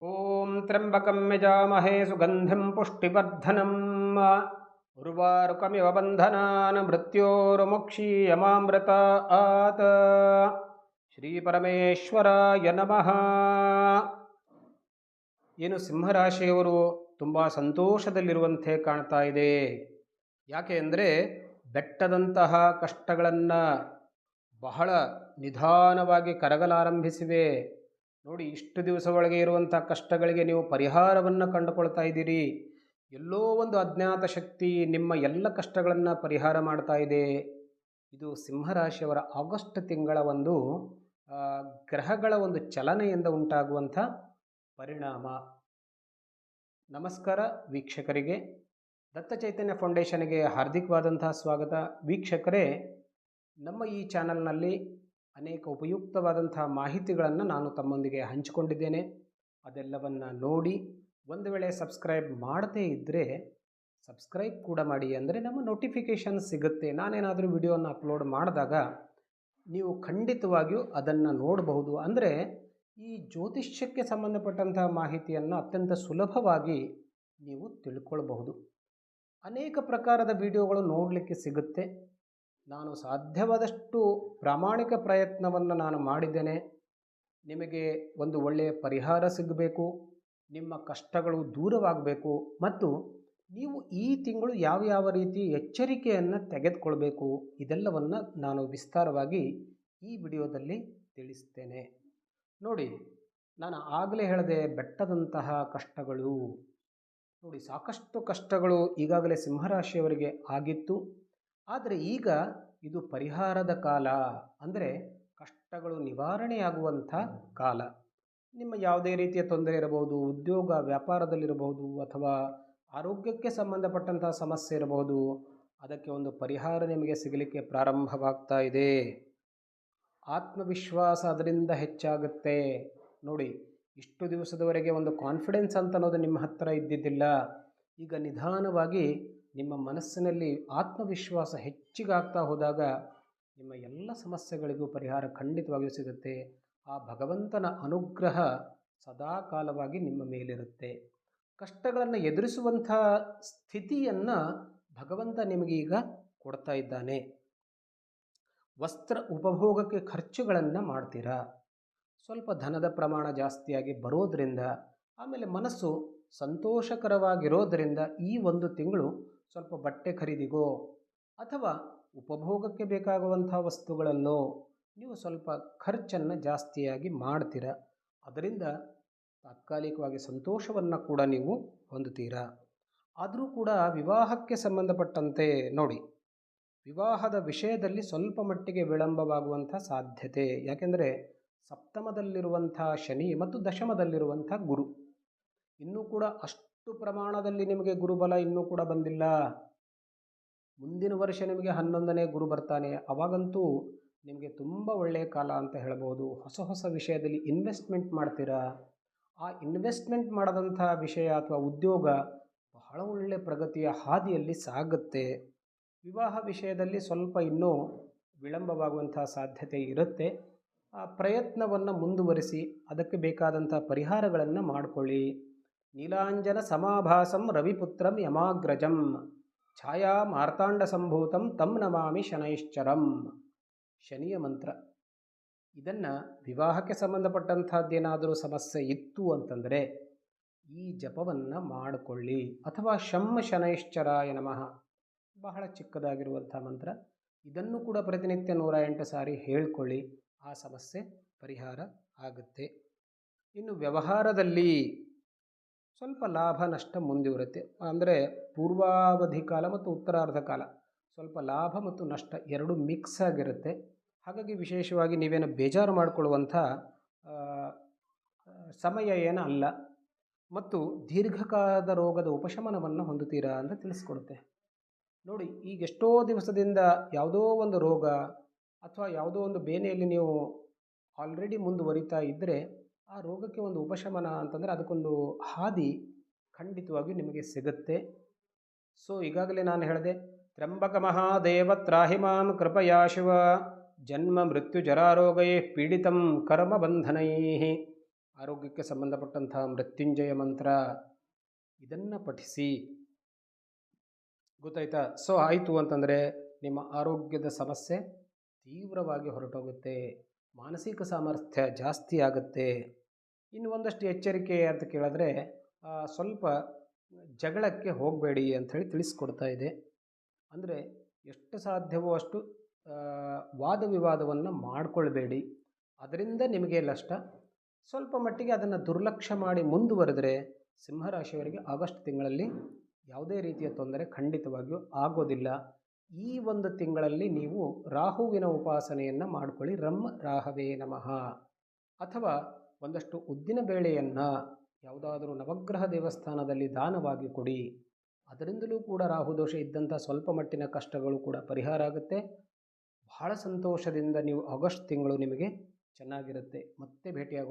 ಓಂ ತ್ರ್ಯಂಬಕಂ ಯಜಾಮಹೇ ಸುಗಂಧಿಂ ಪುಷ್ಟಿವರ್ಧನಂ ಉರ್ವಾರುಕಮಿವ ಬಂಧನಾನ್ ಮೃತ್ಯೋರ್ಮುಕ್ಷೀಯಮಾಮೃತಾತ್. ಶ್ರೀ ಪರಮೇಶ್ವರಾಯ ನಮಃ. ಏನು ಸಿಂಹರಾಶಿಯವರು ತುಂಬ ಸಂತೋಷದಲ್ಲಿರುವಂತೆ ಕಾಣ್ತಾ ಇದೆ. ಯಾಕೆ ಅಂದರೆ ಬೆಟ್ಟದಂತಹ ಕಷ್ಟಗಳನ್ನು ಬಹಳ ನಿಧಾನವಾಗಿ ಕರಗಲಾರಂಭಿಸಿವೆ. ನೋಡಿ, ಇಷ್ಟು ದಿವಸ ಒಳಗೆ ಇರುವಂಥ ಕಷ್ಟಗಳಿಗೆ ನೀವು ಪರಿಹಾರವನ್ನು ಕಂಡುಕೊಳ್ತಾ ಇದ್ದೀರಿ. ಎಲ್ಲೋ ಒಂದು ಅಜ್ಞಾತ ಶಕ್ತಿ ನಿಮ್ಮ ಎಲ್ಲ ಕಷ್ಟಗಳನ್ನು ಪರಿಹಾರ ಮಾಡ್ತಾ ಇದೆ. ಇದು ಸಿಂಹರಾಶಿಯವರ ಆಗಸ್ಟ್ ತಿಂಗಳ ಒಂದು ಗ್ರಹಗಳ ಒಂದು ಚಲನೆಯಿಂದ ಉಂಟಾಗುವಂಥ ಪರಿಣಾಮ. ನಮಸ್ಕಾರ ವೀಕ್ಷಕರಿಗೆ, ದತ್ತ ಚೈತನ್ಯ ಫೌಂಡೇಶನ್ಗೆ ಹಾರ್ದಿಕವಾದಂತಹ ಸ್ವಾಗತ. ವೀಕ್ಷಕರೇ, ನಮ್ಮ ಈ ಚಾನಲ್ನಲ್ಲಿ ಅನೇಕ ಉಪಯುಕ್ತವಾದಂತಹ ಮಾಹಿತಿಗಳನ್ನು ನಾನು ತಮ್ಮೊಂದಿಗೆ ಹಂಚಿಕೊಂಡಿದ್ದೇನೆ. ಅದೆಲ್ಲವನ್ನು ನೋಡಿ ಒಂದು ವೇಳೆ ಸಬ್ಸ್ಕ್ರೈಬ್ ಮಾಡದೇ ಇದ್ದರೆ ಸಬ್ಸ್ಕ್ರೈಬ್ ಕೂಡ ಮಾಡಿ. ಅಂದರೆ ನಮ್ಮ ನೋಟಿಫಿಕೇಷನ್ ಸಿಗುತ್ತೆ. ನಾನೇನಾದರೂ ವಿಡಿಯೋನ ಅಪ್ಲೋಡ್ ಮಾಡಿದಾಗ ನೀವು ಖಂಡಿತವಾಗಿಯೂ ಅದನ್ನು ನೋಡಬಹುದು. ಅಂದರೆ ಈ ಜ್ಯೋತಿಷ್ಯಕ್ಕೆ ಸಂಬಂಧಪಟ್ಟಂತಹ ಮಾಹಿತಿಯನ್ನು ಅತ್ಯಂತ ಸುಲಭವಾಗಿ ನೀವು ತಿಳ್ಕೊಳ್ಬಹುದು. ಅನೇಕ ಪ್ರಕಾರದ ವಿಡಿಯೋಗಳು ನೋಡಲಿಕ್ಕೆ ಸಿಗುತ್ತೆ. ನಾನು ಸಾಧ್ಯವಾದಷ್ಟು ಪ್ರಾಮಾಣಿಕ ಪ್ರಯತ್ನವನ್ನು ನಾನು ಮಾಡಿದ್ದೇನೆ. ನಿಮಗೆ ಒಂದು ಒಳ್ಳೆಯ ಪರಿಹಾರ ಸಿಗಬೇಕು, ನಿಮ್ಮ ಕಷ್ಟಗಳು ದೂರವಾಗಬೇಕು, ಮತ್ತು ನೀವು ಈ ತಿಂಗಳು ಯಾವ ರೀತಿ ಎಚ್ಚರಿಕೆಯನ್ನು ತೆಗೆದುಕೊಳ್ಬೇಕು, ಇದೆಲ್ಲವನ್ನು ನಾನು ವಿಸ್ತಾರವಾಗಿ ಈ ವಿಡಿಯೋದಲ್ಲಿ ತಿಳಿಸ್ತೇನೆ. ನೋಡಿ, ನಾನು ಆಗಲೇ ಹೇಳಿದೆ ಬೆಟ್ಟದಂತಹ ಕಷ್ಟಗಳು. ನೋಡಿ, ಸಾಕಷ್ಟು ಕಷ್ಟಗಳು ಈಗಾಗಲೇ ಸಿಂಹರಾಶಿಯವರಿಗೆ ಆಗಿತ್ತು. ಆದರೆ ಈಗ ಇದು ಪರಿಹಾರದ ಕಾಲ. ಅಂದರೆ ಕಷ್ಟಗಳು ನಿವಾರಣೆಯಾಗುವಂಥ ಕಾಲ. ನಿಮ್ಮ ಯಾವುದೇ ರೀತಿಯ ತೊಂದರೆ ಇರಬಹುದು, ಉದ್ಯೋಗ ವ್ಯಾಪಾರದಲ್ಲಿರಬಹುದು, ಅಥವಾ ಆರೋಗ್ಯಕ್ಕೆ ಸಂಬಂಧಪಟ್ಟಂತಹ ಸಮಸ್ಯೆ ಇರಬಹುದು, ಅದಕ್ಕೆ ಒಂದು ಪರಿಹಾರ ನಿಮಗೆ ಸಿಗಲಿಕ್ಕೆ ಪ್ರಾರಂಭವಾಗ್ತಾ ಇದೆ. ಆತ್ಮವಿಶ್ವಾಸ ಅದರಿಂದ ಹೆಚ್ಚಾಗುತ್ತೆ. ನೋಡಿ, ಇಷ್ಟು ದಿವಸದವರೆಗೆ ಒಂದು ಕಾನ್ಫಿಡೆನ್ಸ್ ಅಂತ ಅನ್ನೋದು ನಿಮ್ಮ ಹತ್ತಿರ ಇದ್ದಿದ್ದಿಲ್ಲ. ಈಗ ನಿಧಾನವಾಗಿ ನಿಮ್ಮ ಮನಸ್ಸಿನಲ್ಲಿ ಆತ್ಮವಿಶ್ವಾಸ ಹೆಚ್ಚಿಗಾಗ್ತಾ ಹೋದಾಗ ನಿಮ್ಮ ಎಲ್ಲ ಸಮಸ್ಯೆಗಳಿಗೂ ಪರಿಹಾರ ಖಂಡಿತವಾಗಿಯೂ ಸಿಗುತ್ತೆ. ಆ ಭಗವಂತನ ಅನುಗ್ರಹ ಸದಾಕಾಲವಾಗಿ ನಿಮ್ಮ ಮೇಲಿರುತ್ತೆ. ಕಷ್ಟಗಳನ್ನು ಎದುರಿಸುವಂಥ ಸ್ಥಿತಿಯನ್ನು ಭಗವಂತ ನಿಮಗೀಗ ಕೊಡ್ತಾ ಇದ್ದಾನೆ. ವಸ್ತ್ರ ಉಪಭೋಗಕ್ಕೆ ಖರ್ಚುಗಳನ್ನು ಮಾಡ್ತೀರಾ. ಸ್ವಲ್ಪ ಧನದ ಪ್ರಮಾಣ ಜಾಸ್ತಿಯಾಗಿ ಬರೋದರಿಂದ, ಆಮೇಲೆ ಮನಸ್ಸು ಸಂತೋಷಕರವಾಗಿರೋದರಿಂದ ಈ ಒಂದು ತಿಂಗಳು ಸ್ವಲ್ಪ ಬಟ್ಟೆ ಖರೀದಿಗೋ ಅಥವಾ ಉಪಭೋಗಕ್ಕೆ ಬೇಕಾಗುವಂಥ ವಸ್ತುಗಳಲ್ಲೋ ನೀವು ಸ್ವಲ್ಪ ಖರ್ಚನ್ನು ಜಾಸ್ತಿಯಾಗಿ ಮಾಡ್ತೀರ. ಅದರಿಂದ ತಾತ್ಕಾಲಿಕವಾಗಿ ಸಂತೋಷವನ್ನು ಕೂಡ ನೀವು ಹೊಂದುತ್ತೀರಾ. ಆದರೂ ಕೂಡ ವಿವಾಹಕ್ಕೆ ಸಂಬಂಧಪಟ್ಟಂತೆ ನೋಡಿ, ವಿವಾಹದ ವಿಷಯದಲ್ಲಿ ಸ್ವಲ್ಪ ಮಟ್ಟಿಗೆ ವಿಳಂಬವಾಗುವಂಥ ಸಾಧ್ಯತೆ. ಯಾಕೆಂದರೆ ಸಪ್ತಮದಲ್ಲಿರುವಂಥ ಶನಿ ಮತ್ತು ದಶಮದಲ್ಲಿರುವಂಥ ಗುರು, ಇನ್ನೂ ಕೂಡ ಅಷ್ಟು ಪ್ರಮಾಣದಲ್ಲಿ ನಿಮಗೆ ಗುರುಬಲ ಇನ್ನೂ ಕೂಡ ಬಂದಿಲ್ಲ. ಮುಂದಿನ ವರ್ಷ ನಿಮಗೆ 11ನೇ ಗುರು ಬರ್ತಾನೆ. ಅವಾಗಂತೂ ನಿಮಗೆ ತುಂಬ ಒಳ್ಳೆಯ ಕಾಲ ಅಂತ ಹೇಳ್ಬೋದು. ಹೊಸ ವಿಷಯದಲ್ಲಿ ಇನ್ವೆಸ್ಟ್ಮೆಂಟ್ ಮಾಡ್ತೀರಾ. ಆ ಇನ್ವೆಸ್ಟ್ಮೆಂಟ್ ಮಾಡದಂಥ ವಿಷಯ ಅಥವಾ ಉದ್ಯೋಗ ಬಹಳ ಒಳ್ಳೆಯ ಪ್ರಗತಿಯ ಹಾದಿಯಲ್ಲಿ ಸಾಗುತ್ತೆ. ವಿವಾಹ ವಿಷಯದಲ್ಲಿ ಸ್ವಲ್ಪ ಇನ್ನೂ ವಿಳಂಬವಾಗುವಂಥ ಸಾಧ್ಯತೆ ಇರುತ್ತೆ. ಆ ಪ್ರಯತ್ನವನ್ನು ಮುಂದುವರಿಸಿ ಅದಕ್ಕೆ ಬೇಕಾದಂಥ ಪರಿಹಾರಗಳನ್ನು ಮಾಡಿಕೊಳ್ಳಿ. ನೀಲಾಂಜನ ಸಮಾಭಾಸಂ ರವಿಪುತ್ರಂ ಯಮಾಗ್ರಜಂ ಛಾಯಾ ಮಾರ್ತಾಂಡ ಸಂಭೂತಂ ತಂ ನಮಾಮಿ ಶನೈಶ್ಚರಂ. ಶನಿಯ ಮಂತ್ರ. ಇದನ್ನು ವಿವಾಹಕ್ಕೆ ಸಂಬಂಧಪಟ್ಟಂಥದ್ದೇನಾದರೂ ಸಮಸ್ಯೆ ಇತ್ತು ಅಂತಂದರೆ ಈ ಜಪವನ್ನು ಮಾಡಿಕೊಳ್ಳಿ. ಅಥವಾ ಶಂ ಶನೈಶ್ಚರಾಯ ನಮಃ, ಬಹಳ ಚಿಕ್ಕದಾಗಿರುವಂಥ ಮಂತ್ರ. ಇದನ್ನು ಕೂಡ ಪ್ರತಿನಿತ್ಯ 108 ಸಾರಿ ಹೇಳ್ಕೊಳ್ಳಿ. ಆ ಸಮಸ್ಯೆ ಪರಿಹಾರ ಆಗುತ್ತೆ. ಇನ್ನು ವ್ಯವಹಾರದಲ್ಲಿ ಸ್ವಲ್ಪ ಲಾಭ ನಷ್ಟ ಮುಂದುವರುತ್ತೆ. ಅಂದರೆ ಪೂರ್ವಾವಧಿ ಕಾಲ ಮತ್ತು ಉತ್ತರಾರ್ಧ ಕಾಲ ಸ್ವಲ್ಪ ಲಾಭ ಮತ್ತು ನಷ್ಟ ಎರಡೂ ಮಿಕ್ಸ್ ಆಗಿರುತ್ತೆ. ಹಾಗಾಗಿ ವಿಶೇಷವಾಗಿ ನೀವೇನು ಬೇಜಾರು ಮಾಡಿಕೊಳ್ಳುವಂಥ ಸಮಯ ಏನೂ ಅಲ್ಲ. ಮತ್ತು ದೀರ್ಘಕಾಲದ ರೋಗದ ಉಪಶಮನವನ್ನು ಹೊಂದುತ್ತೀರಾ ಅಂತ ತಿಳಿಸ್ಕೊಡುತ್ತೆ. ನೋಡಿ, ಈಗ ಎಷ್ಟೋ ದಿವಸದಿಂದ ಯಾವುದೋ ಒಂದು ರೋಗ ಅಥವಾ ಯಾವುದೋ ಒಂದು ಬೇನೆಯಲ್ಲಿ ನೀವು ಆಲ್ರೆಡಿ ಮುಂದುವರಿತಾ ಇದ್ದರೆ ಆ ರೋಗಕ್ಕೆ ಒಂದು ಉಪಶಮನ ಅಂತಂದರೆ ಅದಕ್ಕೊಂದು ಹಾದಿ ಖಂಡಿತವಾಗಿಯೂ ನಿಮಗೆ ಸಿಗುತ್ತೆ. ಸೊ ಈಗಾಗಲೇ ನಾನು ಹೇಳಿದೆ, ತ್ರ್ಯಂಬಕ ಮಹಾದೇವ ತ್ರಾಹಿ ಮಾಂ ಕೃಪಯಾ ಶಿವ, ಜನ್ಮ ಮೃತ್ಯು ಜರಾರೋಗೈ ಪೀಡಿತಂ ಕರ್ಮ ಬಂಧನೈ. ಆರೋಗ್ಯಕ್ಕೆ ಸಂಬಂಧಪಟ್ಟಂತಹ ಮೃತ್ಯುಂಜಯ ಮಂತ್ರ ಇದನ್ನು ಪಠಿಸಿ. ಗೊತ್ತಾಯ್ತಾ? ಸೊ ಆಯಿತು ಅಂತಂದರೆ ನಿಮ್ಮ ಆರೋಗ್ಯದ ಸಮಸ್ಯೆ ತೀವ್ರವಾಗಿ ಹೊರಟೋಗುತ್ತೆ, ಮಾನಸಿಕ ಸಾಮರ್ಥ್ಯ ಜಾಸ್ತಿ ಆಗುತ್ತೆ. ಇನ್ನು ಒಂದಷ್ಟು ಎಚ್ಚರಿಕೆ ಅಂತ ಕೇಳಿದ್ರೆ ಸ್ವಲ್ಪ ಜಗಳಕ್ಕೆ ಹೋಗಬೇಡಿ ಅಂಥೇಳಿ ತಿಳಿಸ್ಕೊಡ್ತಾ ಇದೆ. ಅಂದರೆ ಎಷ್ಟು ಸಾಧ್ಯವೋ ಅಷ್ಟು ವಾದ ವಿವಾದವನ್ನು ಮಾಡಿಕೊಳ್ಬೇಡಿ, ಅದರಿಂದ ನಿಮಗೆ ನಷ್ಟ. ಸ್ವಲ್ಪ ಮಟ್ಟಿಗೆ ಅದನ್ನು ದುರ್ಲಕ್ಷ್ಯ ಮಾಡಿ ಮುಂದುವರೆದರೆ ಸಿಂಹರಾಶಿಯವರಿಗೆ ಆಗಸ್ಟ್ ತಿಂಗಳಲ್ಲಿ ಯಾವುದೇ ರೀತಿಯ ತೊಂದರೆ ಖಂಡಿತವಾಗಿಯೂ ಆಗೋದಿಲ್ಲ. ಈ ಒಂದು ತಿಂಗಳಲ್ಲಿ ನೀವು ರಾಹುವಿನ ಉಪಾಸನೆಯನ್ನು ಮಾಡಿಕೊಳ್ಳಿ. ರಂ ರಾಹವೇ ನಮಃ. ಅಥವಾ ಒಂದಷ್ಟು ಉದ್ದಿನ ಬೇಳೆಯನ್ನು ಯಾವುದಾದರೂ ನವಗ್ರಹ ದೇವಸ್ಥಾನದಲ್ಲಿ ದಾನವಾಗಿ ಕೊಡಿ. ಅದರಿಂದಲೂ ಕೂಡ ರಾಹುದೋಷ ಇದ್ದಂಥ ಸ್ವಲ್ಪ ಮಟ್ಟಿನ ಕಷ್ಟಗಳು ಕೂಡ ಪರಿಹಾರ ಆಗುತ್ತೆ. ಬಹಳ ಸಂತೋಷದಿಂದ ನೀವು ಆಗಸ್ಟ್ ತಿಂಗಳು ನಿಮಗೆ ಚೆನ್ನಾಗಿರುತ್ತೆ. ಮತ್ತೆ ಭೇಟಿಯಾಗೋಣ.